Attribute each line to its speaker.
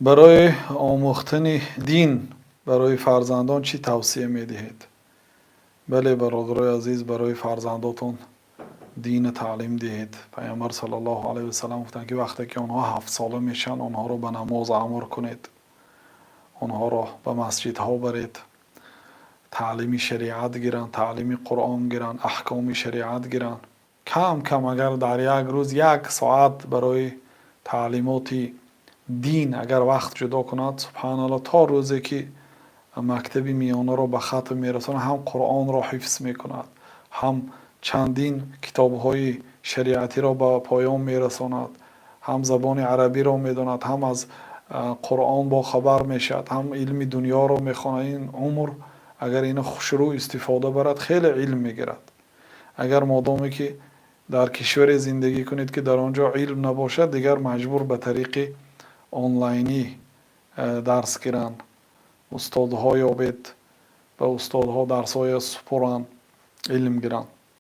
Speaker 1: برای آموختن دین برای فرزندان چی توصیه می دهید؟ بله برادرای عزیز، برای فرزنداتون دین تعلیم دهید. پیامبر صلی الله علیه و سلم گفتند که وقتی که آنها 7 ساله میشن آنها رو به نماز امر کنید، آنها را به مسجد ها برید، تعلیم شریعت گیرند، تعلیم قرآن گیرند، احکام شریعت گیرند. کم کم اگر در یک روز 1 ساعت برای تعلیمات دین اگر وقت جدا کند، سبحان الله، تا روزی که مکتبی میانه را به ختم میرساند، هم قرآن را حفظ میکند، هم چندین کتاب های شریعتی را به پایان میرساند، هم زبان عربی را میداند، هم از قرآن با خبر میشد، هم علم دنیا را میخواند. این عمر اگر این شروع استفاده برد خیلی علم میگیرد. اگر مادامی که در کشور زندگی کنید که در آنجا علم نباشد، دیگر مجبور به طریق آنلاینی درس گیرن، استادها یابید، به استادها درس‌های سپرن، علم گیرن.